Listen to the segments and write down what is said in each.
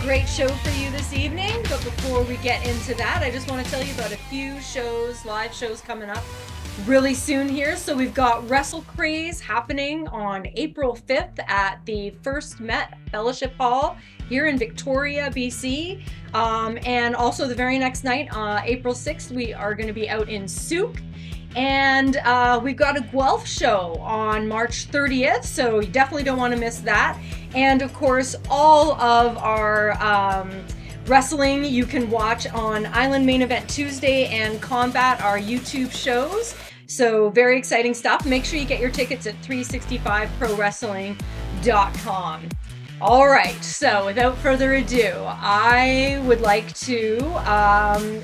great show for you this evening. But before we get into that, I just want to tell you about a few shows, live shows coming up really soon here. So we've got Wrestle Craze happening on April 5th at the First Met Fellowship Hall here in Victoria, BC. And also the very next night, April 6th, we are going to be out in Souk. And we've got a Guelph show on March 30th, so you definitely don't want to miss that. And of course, all of our wrestling you can watch on Island Main Event Tuesday and Combat, our YouTube shows. So very exciting stuff. Make sure you get your tickets at 365prowrestling.com. All right, so without further ado, I would like to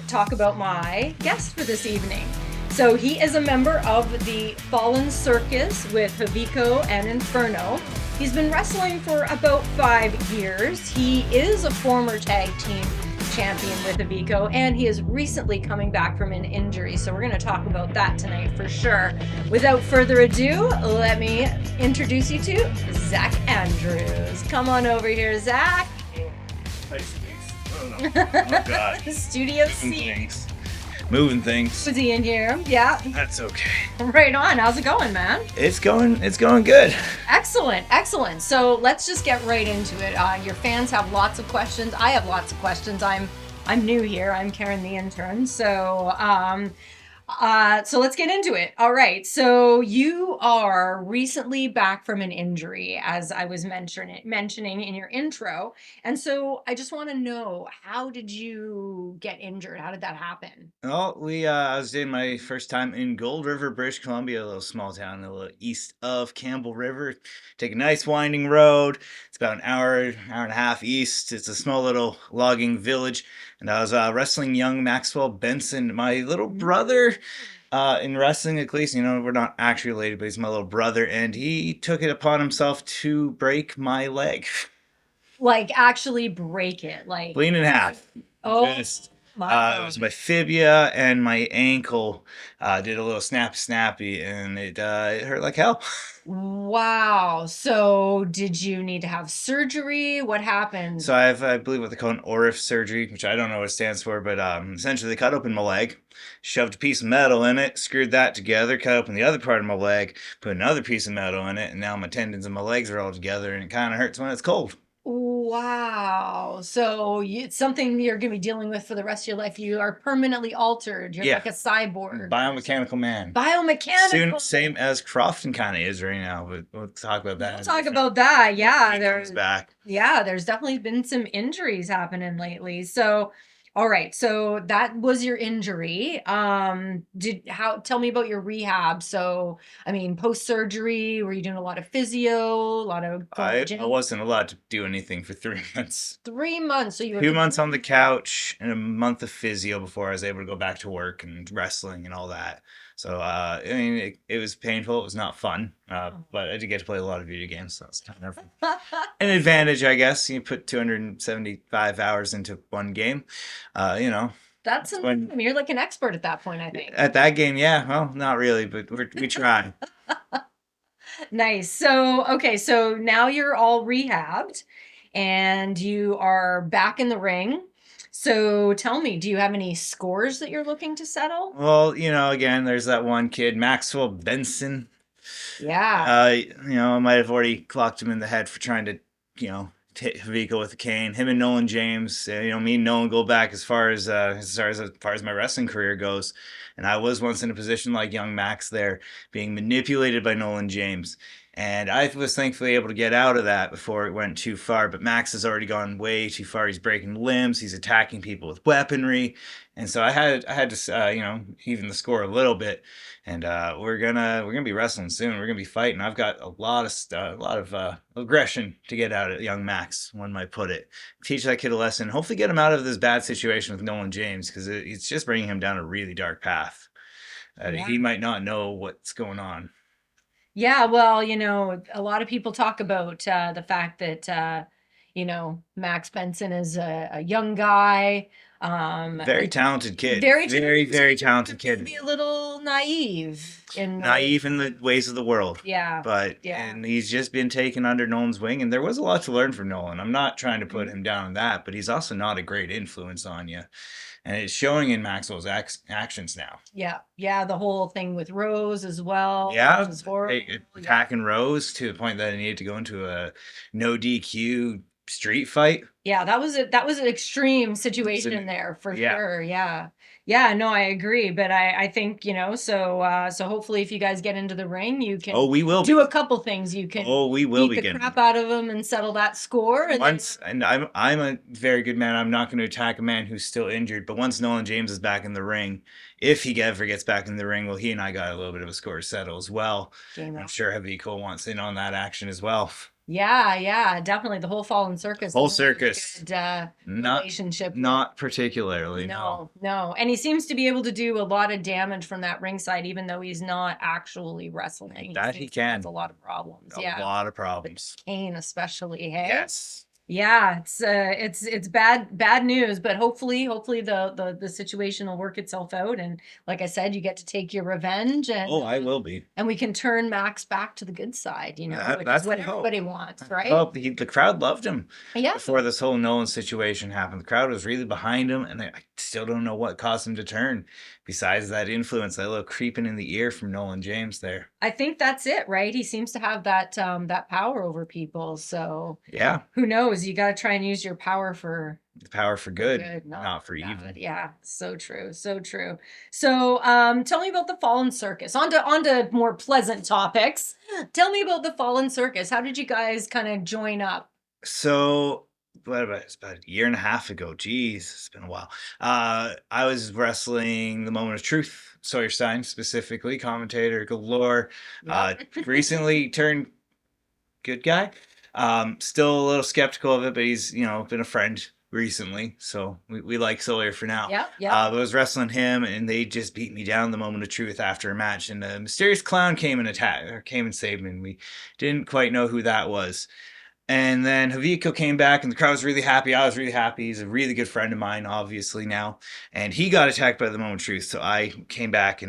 talk about my guest for this evening. So he is a member of the Fallen Circus with Hvico and Inferno. He's been wrestling for about 5 years. He is a former tag team champion with Hvico, and he is recently coming back from an injury. So we're going to talk about that tonight for sure. Without further ado, let me introduce you to Zack Andrews. Come on over here, Zack. Oh no. Oh God. Studio C. Moving things. Was he in here? Yeah. That's okay. Right on. How's it going, man? It's going good. Excellent. So let's just get right into it. Your fans have lots of questions. I have lots of questions. I'm new here. I'm Karen the Intern. So let's get into it. All right. So you are recently back from an injury, as I was mentioning in your intro. And so I just want to know, how did you get injured? How did that happen? Well, I was in my first time in Gold River, British Columbia, a little small town a little east of Campbell River. Take a nice winding road. It's about an hour and a half east. It's a small little logging village. And I was wrestling young Maxwell Benson, my little brother. In wrestling, at least, we're not actually related, but he's my little brother, and he took it upon himself to break my leg. Like actually break it, like Bleed in half. oh Just, my it was my fibia and my ankle did a little snappy, and it hurt like hell. wow. So did you need to have surgery? What happened? So I believe what they call an ORIF surgery, which I don't know what it stands for, but essentially they cut open my leg, shoved a piece of metal in it, screwed that together, cut open the other part of my leg, put another piece of metal in it, and now my tendons and my legs are all together, and it kind of hurts when it's cold. Wow. So it's something you're going to be dealing with for the rest of your life. You are permanently altered. You're like a cyborg. Biomechanical man. Biomechanical. Same as Crofton kind of is right now, but we'll talk about that. We'll talk about that. Yeah. There's back. Yeah, there's definitely been some injuries happening lately. So, all right. So that was your injury. Tell me about your rehab. So, I mean, post-surgery, were you doing a lot of physio, a lot of I wasn't allowed to do anything for 3 months. 3 months. So you were 2 months on the couch and a month of physio before I was able to go back to work and wrestling and all that. So, I mean, it was painful. It was not fun, but I did get to play a lot of video games, so it's kind of an advantage, I guess. You put 275 hours into one game, That's you're like an expert at that point, I think. At that game, yeah. Well, not really, but we try. Nice. So, okay, so now you're all rehabbed and you are back in the ring. So tell me, do you have any scores that you're looking to settle? Well, again, there's that one kid, Maxwell Benson. Yeah. I might have already clocked him in the head for trying to, hit Hvico with a cane. Him and Nolan James, me and Nolan go back as far as my wrestling career goes. And I was once in a position like young Max there, being manipulated by Nolan James. And I was thankfully able to get out of that before it went too far. But Max has already gone way too far. He's breaking limbs. He's attacking people with weaponry. And so I had to, even the score a little bit. And we're gonna be wrestling soon. We're gonna be fighting. I've got a lot of aggression to get out of young Max, one might put it. Teach that kid a lesson. Hopefully, get him out of this bad situation with Nolan James, because it's just bringing him down a really dark path. He might not know what's going on. Yeah, well, a lot of people talk about the fact that, Max Benson is a young guy. Very talented kid. Very talented kid. Be a little naive in Naive in the ways of the world. Yeah. But Yeah. and he's just been taken under Nolan's wing, and there was a lot to learn from Nolan. I'm not trying to put him down on that, but he's also not a great influence on you, and it's showing in Maxwell's actions now. Yeah. Yeah. The whole thing with Rose as well. Yeah, Which is horrible. attacking Rose to the point that he needed to go into a no DQ street fight. Yeah, that was an extreme situation there for sure. Yeah. Yeah, no, I agree. But I think, so hopefully if you guys get into the ring, you can Oh, we will do be. a couple things. You can Oh, we will be beat the getting crap out of them and settle that score. And once. And I'm a very good man. I'm not going to attack a man who's still injured. But once Nolan James is back in the ring, if he ever gets back in the ring, well, he and I got a little bit of a score to settle as well. I'm sure Haviko wants in on that action as well. Yeah, definitely the whole Fallen Circus. Whole circus. Good, relationship. Not particularly. No. And he seems to be able to do a lot of damage from that ringside, even though he's not actually wrestling. That he can. Has a lot of problems. A lot of problems. Kane especially. Hey. Yes. Yeah, it's bad news, but hopefully the situation will work itself out. And like I said, you get to take your revenge, and I will be. And we can turn Max back to the good side, which that's is what everybody wants, right? Oh, the crowd loved him. Yeah. Before this whole Nolan situation happened, the crowd was really behind him, and I still don't know what caused him to turn. Besides that influence, that little creeping in the ear from Nolan James there. I think that's it, right? He seems to have that power over people. So yeah, who knows? You got to try and use your power for good, not for evil. Yeah, so true, so true. So, tell me about the Fallen Circus. On to more pleasant topics. Tell me about the Fallen Circus. How did you guys kind of join up? So, it's about a year and a half ago. Jeez, it's been a while. I was wrestling the Moment of Truth, Sawyer Stein specifically, commentator galore. Recently turned good guy. Still a little skeptical of it, but he's been a friend recently, so we like Sawyer for now. Yeah. I was wrestling him, and they just beat me down the Moment of Truth after a match, and a mysterious clown came and saved me, and we didn't quite know who that was. And then Haviko came back, and the crowd was really happy. I was really happy. He's a really good friend of mine, obviously, now. And he got attacked by the Moment of Truth, so I came back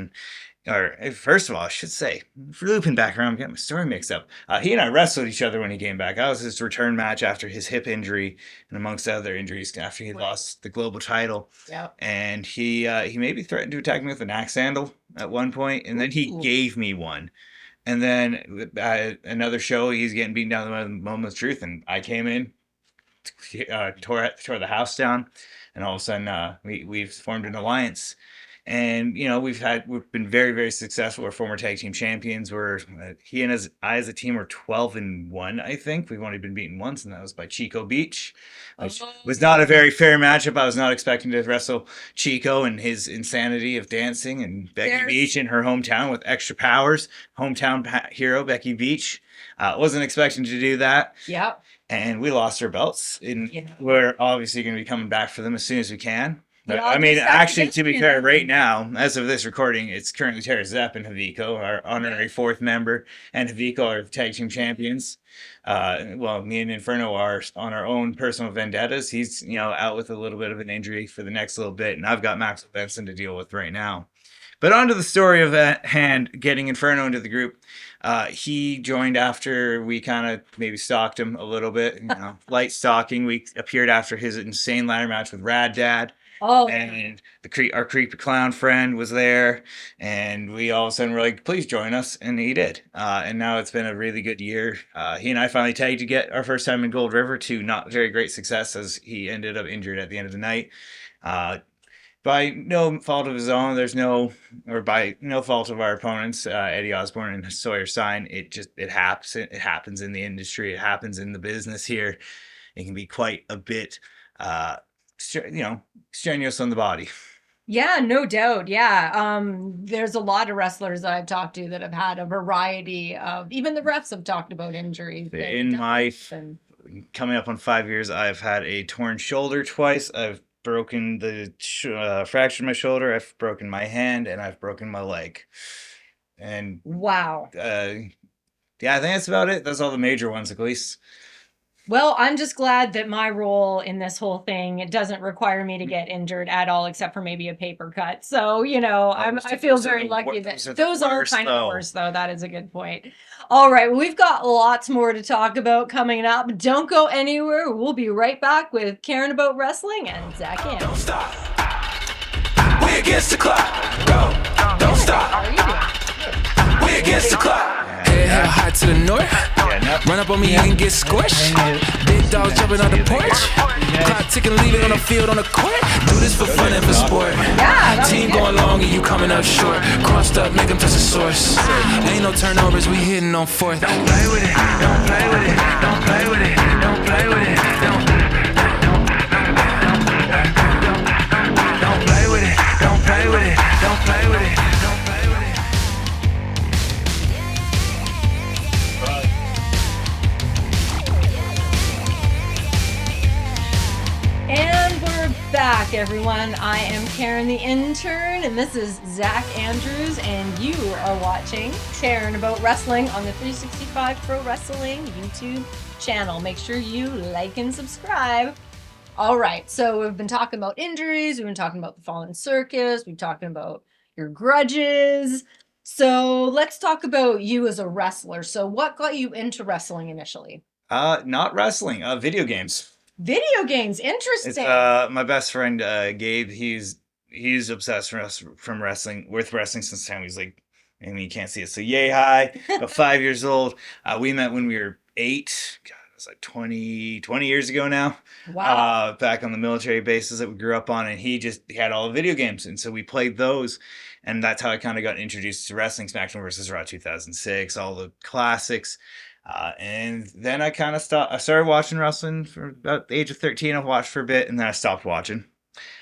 first of all, I should say, looping back around, I'm getting my story mixed up. He and I wrestled each other when he came back. That was his return match after his hip injury, and amongst other injuries, after he lost the global title. Yeah. And he maybe threatened to attack me with an axe handle at one point, and then he gave me one. And then another show, he's getting beaten down the Moment of Truth, and I came in, tore the house down, and all of a sudden we've formed an alliance. And we've been very, very successful. We're former tag team champions. He and I as a team were 12-1. I think we've only been beaten once, and that was by Chico Beach, which was not a very fair matchup. I was not expecting to wrestle Chico and his insanity of dancing, and Becky Beach in her hometown with extra powers. Hometown hero Becky Beach. Wasn't expecting to do that. Yeah. And we lost our belts, and we're obviously going to be coming back for them as soon as we can. But, actually, to be fair, right now, as of this recording, it's currently Tara Zepp and Haviko, our honorary fourth member, and Haviko are the tag team champions. Me and Inferno are on our own personal vendettas. He's, out with a little bit of an injury for the next little bit, and I've got Maxwell Benson to deal with right now. But on to the story of that hand, getting Inferno into the group. He joined after we kind of maybe stalked him a little bit, light stalking. We appeared after his insane ladder match with Rad Dad. Oh, and our creepy clown friend was there, and we all of a sudden were like, please join us, and he did. And now it's been a really good year. He and I finally tagged to get our first time in Gold River, to not very great success, as he ended up injured at the end of the night. By no fault of his own, by no fault of our opponents, Eddie Osborne and Sawyer Stein. It happens in the industry. It happens in the business here. It can be quite a bit strenuous on the body. Yeah, no doubt. Yeah. There's a lot of wrestlers that I've talked to that have had a variety of, even the refs have talked about injuries. Coming up on 5 years, I've had a torn shoulder twice. I've broken fractured my shoulder. I've broken my hand, and I've broken my leg. And wow. I think that's about it. That's all the major ones, at least. Well, I'm just glad that my role in this whole thing, it doesn't require me to get injured at all, except for maybe a paper cut. So, I feel very lucky that those are kind of the worst, though. That is a good point. All right, well, we've got lots more to talk about coming up. Don't go anywhere. We'll be right back with Karen About Wrestling and Zack. Don't stop. We against the clock. Go. Don't stop. How are you doing? We against the clock. Head high to the north. Run up on me and get squished. Big dogs jumping on the porch. Clock ticking, leaving on the field on the court. Do this for fun and for sport. Team going long and you coming up short. Crossed up, make them touch the source. Ain't no turnovers, we hitting on fourth. Don't play with it. Don't play with it. Don't play with it. Don't play with it. Don't play with it. Don't play with it. Don't play with it. Don't play with it. And we're back, everyone. I am Karen the Intern, and this is Zack Andrews, and you are watching Karen About Wrestling on the 365 Pro Wrestling YouTube channel. Make sure you like and subscribe. All right, so we've been talking about injuries, we've been talking about the Fallen Circus, we've been talking about your grudges. So let's talk about you as a wrestler. So what got you into wrestling initially? Not wrestling, video games. Video games, interesting. It's my best friend Gabe. He's obsessed with wrestling since the time he's like, I mean, you can't see it, so yay high. About 5 years old. We met when we were 8. God, it was like 20 years ago now. Wow. Back on the military bases that we grew up on, and he had all the video games, and so we played those, and that's how I kind of got introduced to wrestling. SmackDown vs. Raw 2006, all the classics. And then I kind of stopped. I started watching wrestling for about the age of 13. I watched for a bit, and then I stopped watching,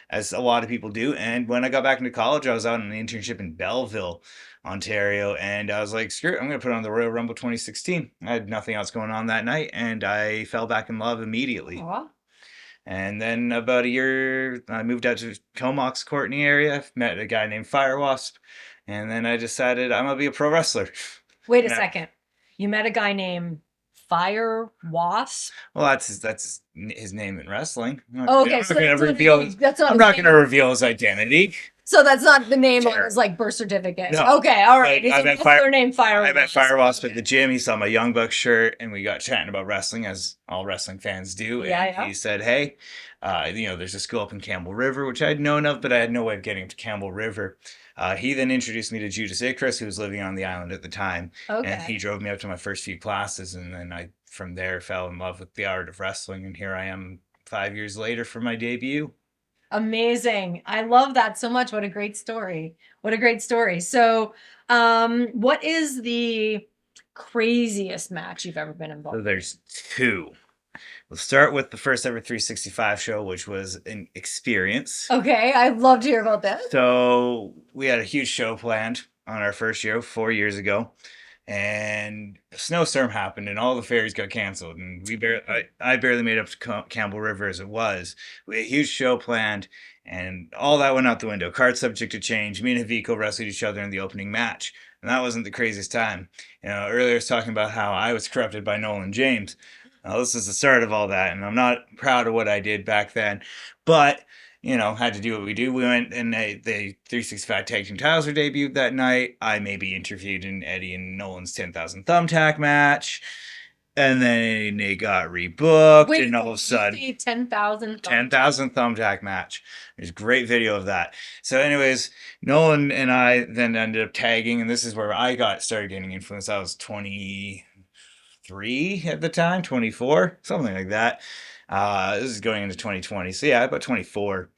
as a lot of people do. And when I got back into college, I was out on an internship in Belleville, Ontario, and I was like, screw it, I'm going to put on the Royal Rumble 2016. I had nothing else going on that night, and I fell back in love immediately. Aw. And then about a year, I moved out to Comox, Courtney area, met a guy named Fire Wasp, and then I decided I'm going to be a pro wrestler. Wait a second. You met a guy named Fire Wasp? Well, that's his name in wrestling. Okay, so I'm not going to reveal his identity. So that's not the name Sure. on his like birth certificate. No. Okay, all right. But It's a wrestler named Fire Wasp. I met Fire Wasp at the gym. He saw my Young Bucks shirt, and we got chatting about wrestling, as all wrestling fans do. And he said, "Hey, there's a school up in Campbell River, which I'd known of, but I had no way of getting to Campbell River." He then introduced me to Judas Icarus, who was living on the island at the time. Okay. And he drove me up to my first few classes, and then I, from there, fell in love with the art of wrestling, and here I am 5 years later for my debut. Amazing. I love that so much. What a great story. What a great story. So, what is the craziest match you've ever been involved So in? there's 2. We'll start with the first ever 365 show, which was an experience. Okay, I'd love to hear about this. So we had a huge show planned on our first year 4 years ago, and a snowstorm happened, and all the ferries got canceled, and I barely made up to Campbell River as it was. We had a huge show planned, and all that went out the window. Card subject to change. Me and Haviko wrestled each other in the opening match, and that wasn't the craziest time. Earlier I was talking about how I was corrupted by Nolan James. Now, this is the start of all that, and I'm not proud of what I did back then, but, had to do what we do. We went, and the 365 Tag Team titles were debuted that night. I maybe interviewed in Eddie and Nolan's 10,000 Thumbtack match, and then it got rebooked, and all of a sudden, 10,000 Thumbtack match. There's a great video of that. So anyways, Nolan and I then ended up tagging, and this is where I started getting influence. I was 23 at the time, 24, something like that. This is going into 2020. So yeah, about 24.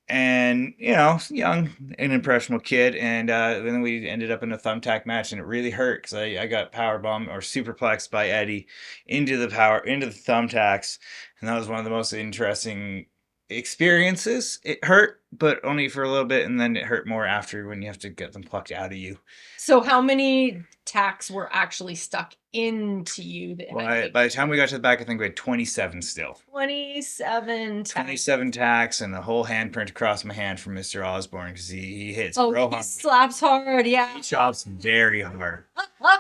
And, young and impressionable kid. And then we ended up in a thumbtack match, and it really hurt because I got powerbomb or superplexed by Eddie into the thumbtacks. And that was one of the most interesting experiences. It hurt, but only for a little bit, and then it hurt more after when you have to get them plucked out of you. So how many tacks were actually stuck into you? By the time we got to the back, I think we had 27 still. 27 tacks. 27 tacks and a whole handprint across my hand from Mr. Osborne, because he hits Oh, real he hard. slaps hard, yeah. He chops very hard.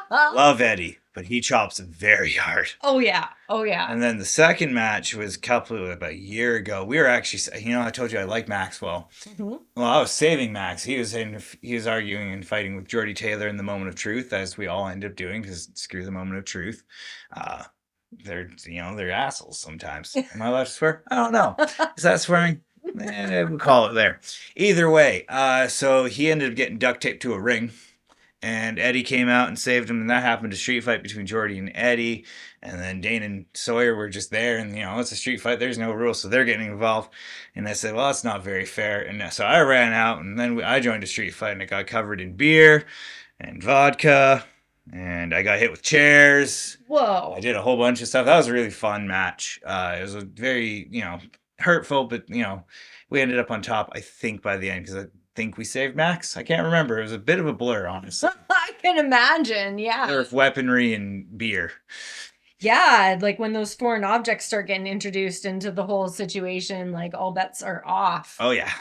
Love Eddie. but he chops very hard. Oh yeah. Oh yeah. And then the second match was about a year ago. We were actually, I told you I like Maxwell. Mm-hmm. Well, I was saving Max. He was arguing and fighting with Jordy Taylor in the moment of truth, as we all end up doing, because screw the moment of truth. They're assholes sometimes. Am I allowed to swear? I don't know. Is that swearing? We'll call it there. Either way, so he ended up getting duct taped to a ring. And Eddie came out and saved him, and that happened a street fight between Jordy and Eddie. And then Dane and Sawyer were just there, and it's a street fight. There's no rules, so they're getting involved. And I said, well, that's not very fair. And so I ran out, and then I joined a street fight, and it got covered in beer and vodka, and I got hit with chairs. Whoa! I did a whole bunch of stuff. That was a really fun match. It was a very hurtful, but we ended up on top. I think by the end, because I think we saved Max. I can't remember. It was a bit of a blur, honestly. I can imagine, yeah. There's weaponry and beer. Yeah, like when those foreign objects start getting introduced into the whole situation, like all bets are off. Oh yeah.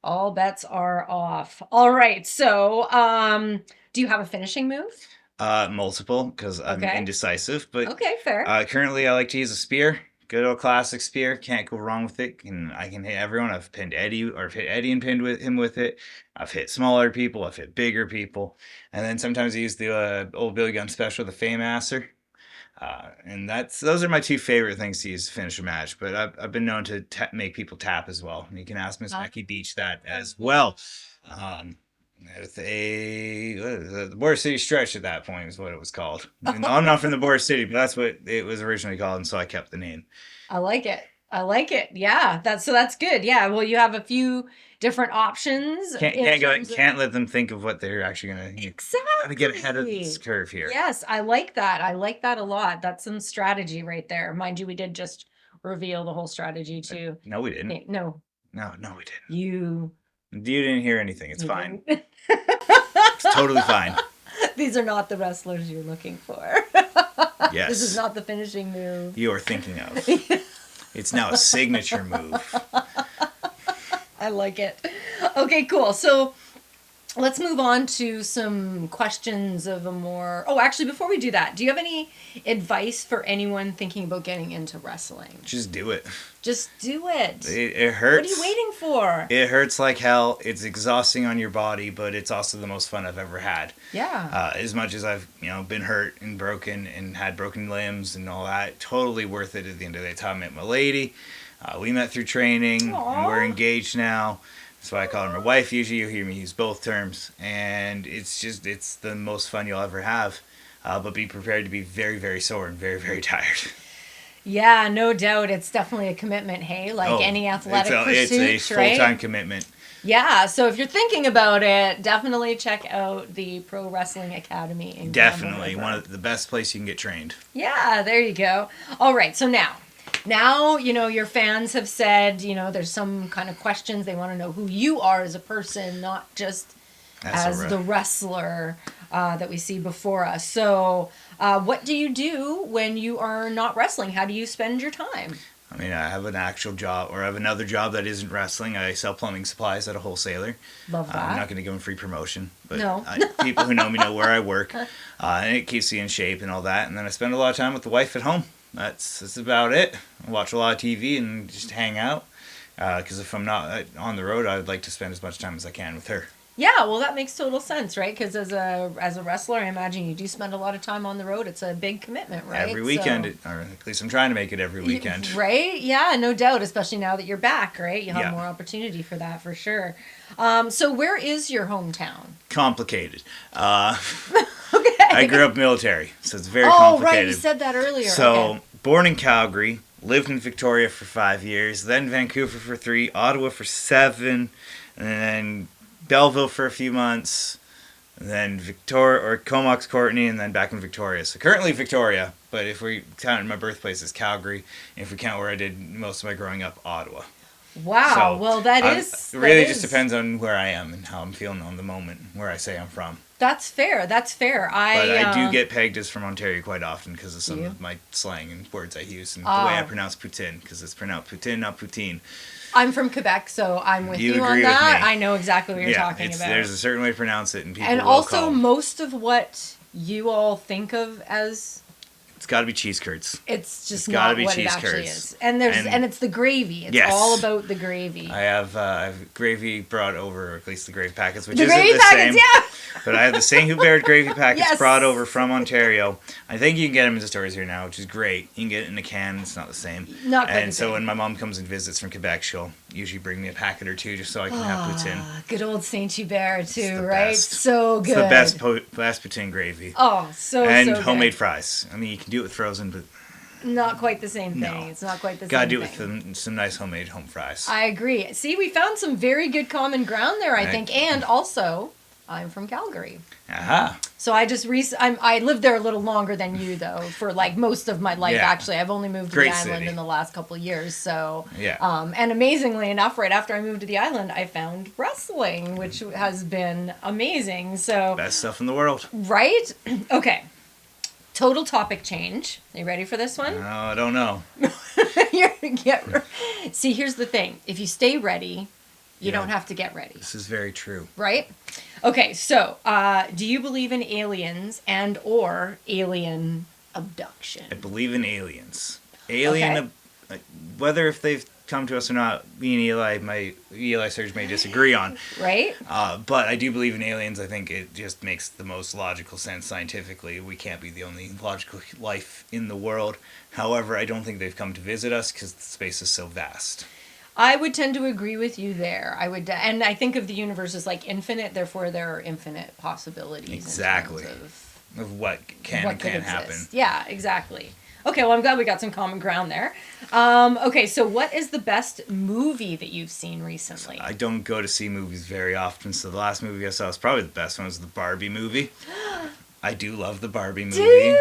All bets are off. All right. So, do you have a finishing move? Multiple, because I'm indecisive. But okay, fair. Currently, I like to use a spear. Good old classic spear. Can't go wrong with it. And I can hit everyone. I've pinned Eddie, or I've hit Eddie and pinned him with it. I've hit smaller people. I've hit bigger people. And then sometimes I use the old Billy Gunn special, the Fameasser. And those are my two favorite things to use to finish a match. But I've been known to make people tap as well. And you can ask Miss Becky Beach that as well. With the Border City Stretch at that point is what it was called. I'm not from the Border City, but that's what it was originally called, and so I kept the name. I like it. Yeah, that's good. Yeah, well, you have a few different options. Can't let them think of what they're actually gonna. Exactly. Gotta get ahead of this curve here. Yes, I like that. I like that a lot. That's some strategy right there. Mind you, we did just reveal the whole strategy too. No, we didn't. No, we didn't. You didn't hear anything. It's fine. It's totally fine. These are not the wrestlers you're looking for. Yes. This is not the finishing move you are thinking of. It's now a signature move. I like it. Okay, cool. So let's move on to some questions of a more... Oh, actually, before we do that, do you have any advice for anyone thinking about getting into wrestling? Just do it. Just do it. It hurts. What are you waiting for? It hurts like hell. It's exhausting on your body, but it's also the most fun I've ever had. Yeah. As much as I've, been hurt and broken and had broken limbs and all that, totally worth it at the end of the day. It's how I met my lady. We met through training. And we're engaged now. That's why I call her my wife. Usually you hear me use both terms. And it's the most fun you'll ever have. But be prepared to be very, very sore and very, very tired. Yeah, no doubt. It's definitely a commitment, hey? Like any athletic pursuit, it's a full-time commitment. Yeah, so if you're thinking about it, definitely check out the Pro Wrestling Academy in Definitely. One of the best places you can get trained. Yeah, there you go. All right, so now, your fans have said, there's some kind of questions. They want to know who you are as a person, not just as the wrestler that we see before us. So what do you do when you are not wrestling? How do you spend your time? I mean, I have an actual job, or I have another job that isn't wrestling. I sell plumbing supplies at a wholesaler. Love that. I'm not going to give them free promotion, but no. People who know me know where I work, and it keeps me in shape and all that. And then I spend a lot of time with the wife at home. That's about it. I watch a lot of TV and just hang out, because if I'm not on the road, I would like to spend as much time as I can with her. Yeah, well, that makes total sense, right? Because as a wrestler, I imagine you do spend a lot of time on the road. It's a big commitment, right? Every weekend, or at least I'm trying to make it every weekend. Right? Yeah, no doubt, especially now that you're back, right? You'll have more opportunity for that, for sure. So where is your hometown? Complicated. Okay. I grew up military, so it's very complicated. Oh, right, you said that earlier. So, born in Calgary, lived in Victoria for 5 years, then Vancouver for 3, Ottawa for 7, and then Belleville for a few months, and then Comox, Courtenay, and then back in Victoria. So currently Victoria, but if we count my birthplace as Calgary, and if we count where I did most of my growing up, Ottawa. Wow, so well it really just depends on where I am and how I'm feeling on the moment, where I say I'm from. That's fair. But I do get pegged as from Ontario quite often because of some of my slang and words I use and the way I pronounce poutine, because it's pronounced poutine, not poutine. I'm from Quebec, so I'm with you on that. I know exactly what you're talking about. There's a certain way to pronounce it, and people and will also call. Most of what you all think of as... It's got to be cheese curds. It's just gotta not be what it cheese actually curds. is. And it's the gravy. It's Yes. all about the gravy. I have gravy brought over, at least the gravy packets, which The isn't gravy the packets, same. yeah. But I have the St. Hubert gravy packets Yes. brought over from Ontario. I think you can get them in the stores here now, which is great. You can get it in a can. It's not the same. Not quite And the so same. when my mom comes and visits from Quebec, she'll usually bring me a packet or two just so I can have poutine. Good old Saint Hubert too, the right? best. So good. It's the best poutine gravy. Oh, so and so good. homemade fries. I mean, you can do it with frozen, but Not quite the same thing. No. It's not quite the gotta same do it thing. with some nice homemade home fries. I agree. See, we found some very good common ground there, I Right. think. And also, I'm from Calgary. Aha. So I just I lived there a little longer than you though, for like most of my life. Yeah. Actually, I've only moved to Great the island city. in the last couple of years. So Yeah. and amazingly enough, right after I moved to the island, I found wrestling, which has been amazing. So Best stuff in the world. right, okay. Total topic change. Are you ready for this one? I don't know. See, here's the thing. If you stay ready, you Yeah. don't have to get ready. This is very true. Right? Okay, so do you believe in aliens and or alien abduction? I believe in aliens. Alien, Okay. whether if they've come to us or not, me and Eli, my Eli Surge may disagree on. Right? But I do believe in aliens. I think it just makes the most logical sense scientifically. We can't be the only logical life in the world. However, I don't think they've come to visit us because the space is so vast. I would tend to agree with you there. I would, and I think of the universe as like infinite, therefore there are infinite possibilities. Exactly. In terms Of what can what and could can't exist. happen. Yeah, exactly. Okay, well, I'm glad we got some common ground there. Okay, so what is the best movie that you've seen recently? I don't go to see movies very often, so the last movie I saw was probably the best one, was the Barbie movie. I do love the Barbie movie. Do you?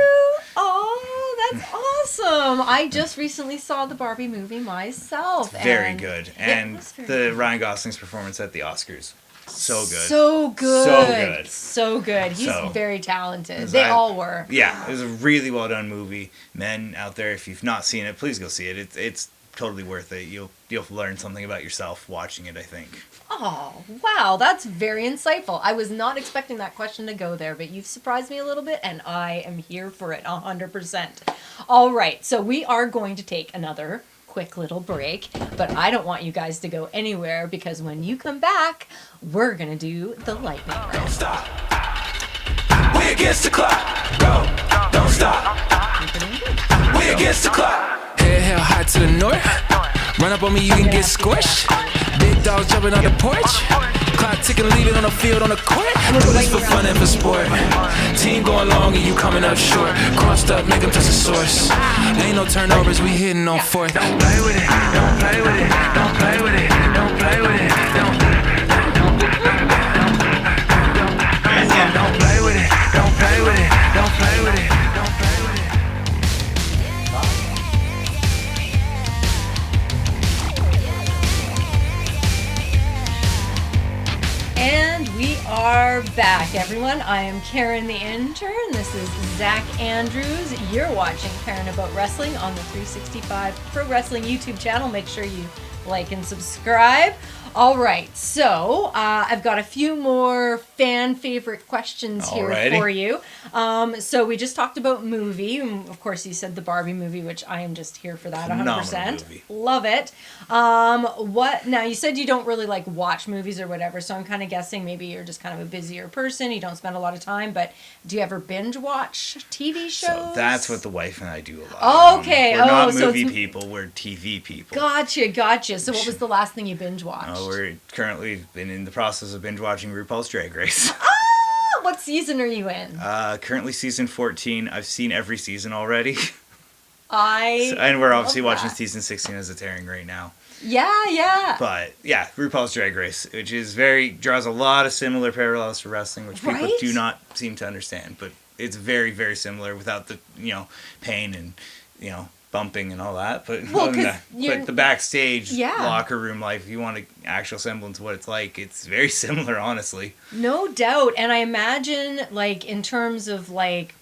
Oh, that's awesome. I just recently saw the Barbie movie myself. Very and good. it And was very the good. Ryan Gosling's performance at the Oscars. So good. So good. So good. So good. He's So- very talented. Was They I- all were. Yeah, it was a really well done movie. Men out there, if you've not seen it, please go see it. It's totally worth it. You'll learn something about yourself watching it, I think. Oh, wow. That's very insightful. I was not expecting that question to go there, but you've surprised me a little bit, and I am here for it 100%. All right. So we are going to take another quick little break, but I don't want you guys to go anywhere because when you come back, we're going to do the lightning round. Don't stop. We against the clock. Go. Don't stop. We against the clock. Head hell high to the north. Run up on me, you can get squished. Big dogs jumping on the porch. Clock ticking, leave it on the field, on the court. Do this for fun and for sport. Team going long and you coming up short. Crossed up, make them touch the source. Ain't no turnovers, we hitting on fourth. Don't play with it, don't play with it, don't play with it, don't play with it, don't play with it, don't play with it, don't play with it, don't play with it. And we are back, everyone. I am Karen the Intern. This is Zack Andrews. You're watching Karen About Wrestling on the 365 Pro Wrestling YouTube channel. Make sure you like and subscribe. All right, so I've got a few more fan favorite questions here Alrighty. for you. So we just talked about movie. And of course, you said the Barbie movie, which I am just here for that 100%. Phenomenal movie. Love it. What now? You said you don't really like watch movies or whatever, so I'm kind of guessing maybe you're just kind of a busier person. You don't spend a lot of time, but do you ever binge watch TV shows? So that's what the wife and I do a lot. Okay. We're not so movie it's- people, we're TV people. Gotcha. So what was the last thing you binge watched? We're currently been in the process of binge watching RuPaul's Drag Race. What season are you in? Currently season 14. I've seen every season already. And And we're obviously love watching that. season 16 as it's airing right now. Yeah. But yeah, RuPaul's Drag Race, which is draws a lot of similar parallels to wrestling, which people Right? do not seem to understand. But it's very, very similar without the pain and bumping and all that. But Well, other than 'cause that, you're- but the backstage Yeah. locker room life, if you want an actual semblance of what it's like, it's very similar, honestly. No doubt. And I imagine, like, in terms of, like,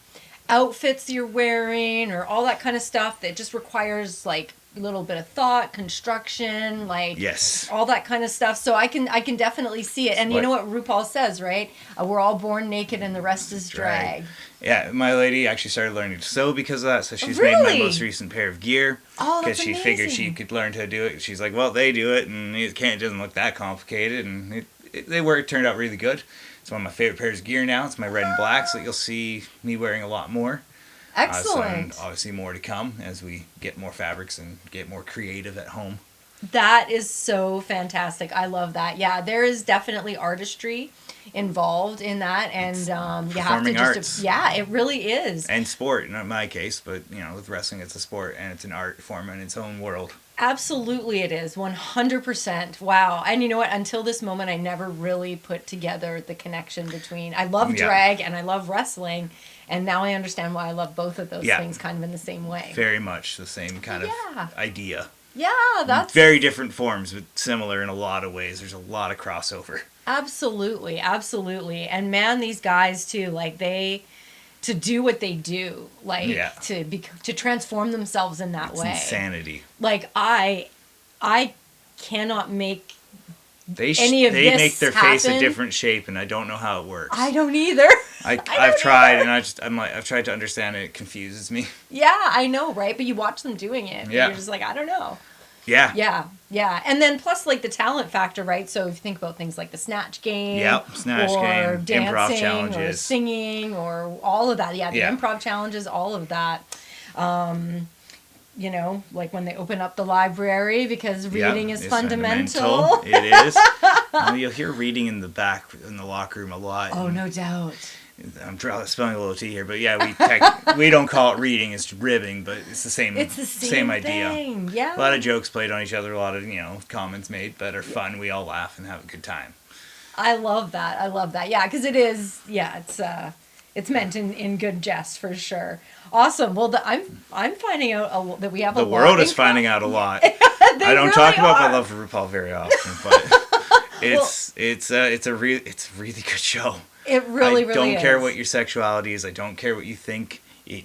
outfits you're wearing or all that kind of stuff that just requires, like, little bit of thought, construction, like Yes. all that kind of stuff. So I can definitely see it. And you know what RuPaul says, right? We're all born naked and the rest is drag. Yeah, my lady actually started learning to sew because of that, so she's made Really? my most recent pair of gear. Oh, that's she figured she amazing. could learn to do it. She's like, well, they do it, and it doesn't look that complicated, and it turned out really good. It's one of my favorite pairs of gear now. It's my red and black, so you'll see me wearing a lot more. Excellent. So obviously more to come as we get more fabrics and get more creative at home. That is so fantastic. I love that. Yeah, there is definitely artistry involved in that, and you have to arts. Yeah, it really is. And sport, not in my case, but with wrestling, it's a sport and it's an art form in its own world. Absolutely, it is 100%. Wow. And you know what? Until this moment, I never really put together the connection between. I love drag and I love wrestling, and now I understand why I love both of those things kind of in the same way. Very much the same kind of idea. Yeah, that's very different forms, but similar in a lot of ways. There's a lot of crossover. Absolutely, absolutely. And man, these guys too, like to do what they do, like to transform themselves in that way. Insanity. Like I cannot make they this make their happen. Face a different shape, and I don't know how it works. I don't either. I've tried, and I've tried to understand it. It confuses me. Yeah, I know, right? But you watch them doing it. Yeah. And you're just like, I don't know. Yeah. Yeah, yeah. And then plus like the talent factor, right? So if you think about things like the snatch game, snatch or game, dancing, improv challenges, or singing, or all of that. Yeah, the improv challenges, all of that. Like when they open up the library because reading is fundamental. It is. You'll hear reading in the back in the locker room a lot. Oh, no doubt. I'm spilling a little tea here, but we don't call it reading; it's ribbing, but it's the same. It's the same idea. Thing. Yeah. A lot of jokes played on each other, a lot of comments made that are fun. We all laugh and have a good time. I love that. Yeah, because it is. Yeah, it's meant in good jest for sure. Awesome. Well, I'm finding out that we have the world is finding out a lot. I don't talk about my love for RuPaul very often, but it's a really good show. It really is. I don't care what your sexuality is. I don't care what you think.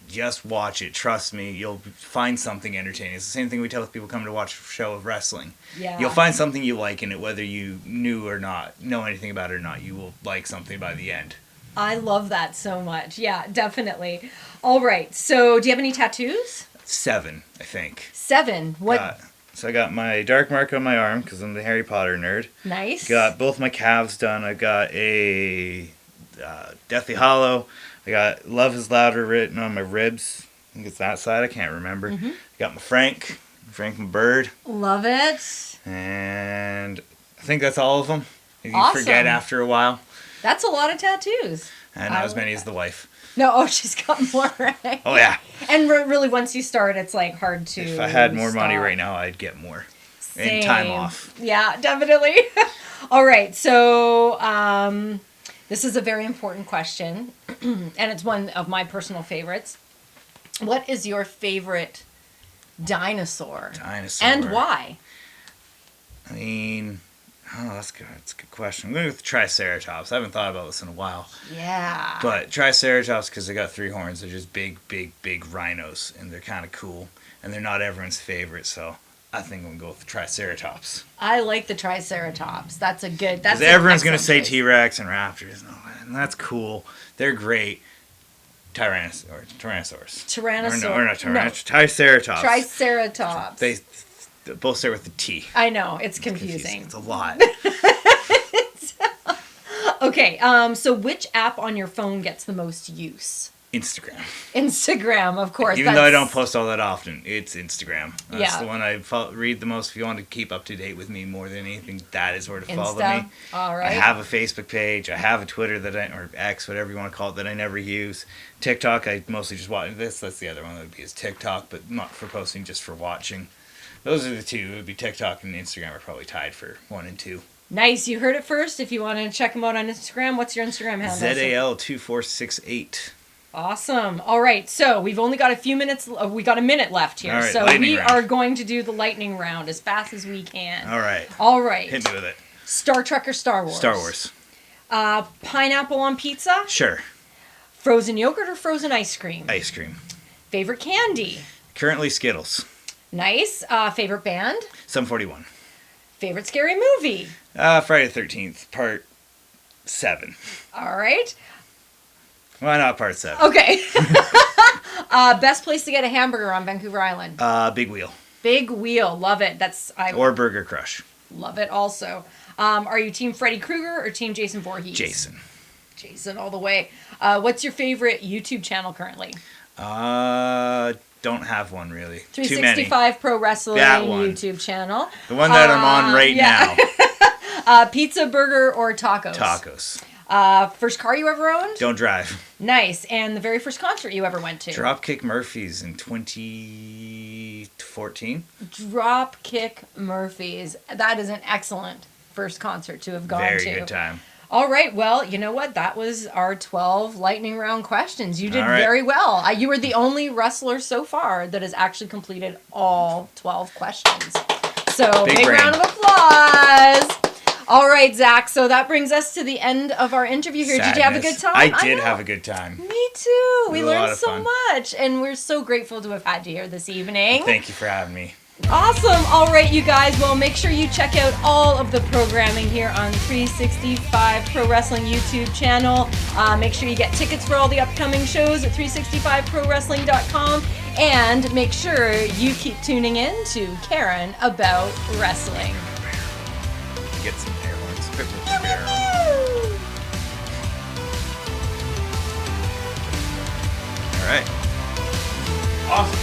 Just watch it. Trust me. You'll find something entertaining. It's the same thing we tell people come to watch a show of wrestling. Yeah. You'll find something you like in it, whether you know anything about it or not. You will like something by the end. I love that so much. Yeah, definitely. All right. So do you have any tattoos? 7, I think. 7. What? So I got my dark mark on my arm because I'm the Harry Potter nerd. Nice. Got both my calves done. I got a Deathly Hollow. I got Love is Louder written on my ribs. I think it's that side. I can't remember. Mm-hmm. I got my Frank my bird. Love it. And I think that's all of them. You Awesome. Forget after a while. That's a lot of tattoos. And not as many as the wife. No, she's got more, right? Oh, yeah. And really, once you start, it's like hard to If I had more money right now, I'd get more. Same. And time off. Yeah, definitely. All right, so this is a very important question, and it's one of my personal favorites. What is your favorite dinosaur? And why? I mean, that's good. That's a good question. I'm going to go with Triceratops. I haven't thought about this in a while. Yeah. But Triceratops, because they got 3 horns, they're just big, big, big rhinos, and they're kind of cool, and they're not everyone's favorite, so I think I'm going to go with the Triceratops. I like the Triceratops. That's a good... Because everyone's going to say T-Rex and Raptors, and that's cool. They're great. Tyrannosaurs. Triceratops. Triceratops. They both start with the T. I know. It's confusing. It's a lot. Okay. So which app on your phone gets the most use? Instagram, of course. Even though I don't post all that often, it's Instagram. That's the one I read the most. If you want to keep up to date with me more than anything, that is where to follow me. All right. I have a Facebook page. I have a Twitter or X, whatever you want to call it, that I never use. TikTok, I mostly just watch this. That's the other one that would be is TikTok, but not for posting, just for watching. Those are the 2. It would be TikTok and Instagram are probably tied for 1 and 2. Nice. You heard it first. If you want to check them out on Instagram, what's your Instagram handle? ZAL2468. Awesome. All right. So we've only got a few minutes. We got a minute left here. All right, so we round. are going to do the lightning round as fast as we can. All right. All right. Hit me with it. Star Trek or Star Wars? Star Wars. Pineapple on pizza? Sure. Frozen yogurt or frozen ice cream? Ice cream. Favorite candy? Currently Skittles. Nice. Favorite band? Sum 41. Favorite scary movie? Friday the 13th, part 7. All right. Why not part 7? Okay. Best place to get a hamburger on Vancouver Island? Big Wheel. Big Wheel. Love it. Or Burger Crush. Love it also. Are you team Freddy Krueger or team Jason Voorhees? Jason. Jason all the way. What's your favorite YouTube channel currently? Don't have one really. 365 Pro Wrestling YouTube channel. The one that I'm on right now. Pizza, burger, or tacos? Tacos. First car you ever owned? Don't drive. Nice. And the very first concert you ever went to? Dropkick Murphys in 2014. Dropkick Murphys. That is an excellent first concert to have gone to. Very good time. All right. Well, you know what? That was our 12 lightning round questions. You did very well. You were the only wrestler so far that has actually completed all 12 questions. So big round of applause. All right, Zach. So that brings us to the end of our interview here. Sadness. Did you have a good time? I did have a good time. Me too. We learned so fun. much. And we're so grateful to have had you here this evening. Thank you for having me. Awesome. All right, you guys. Well, make sure you check out all of the programming here on 365 Pro Wrestling YouTube channel. Make sure you get tickets for all the upcoming shows at 365prowrestling.com. And make sure you keep tuning in to Karen About Wrestling. Get some air horns. All right. Awesome.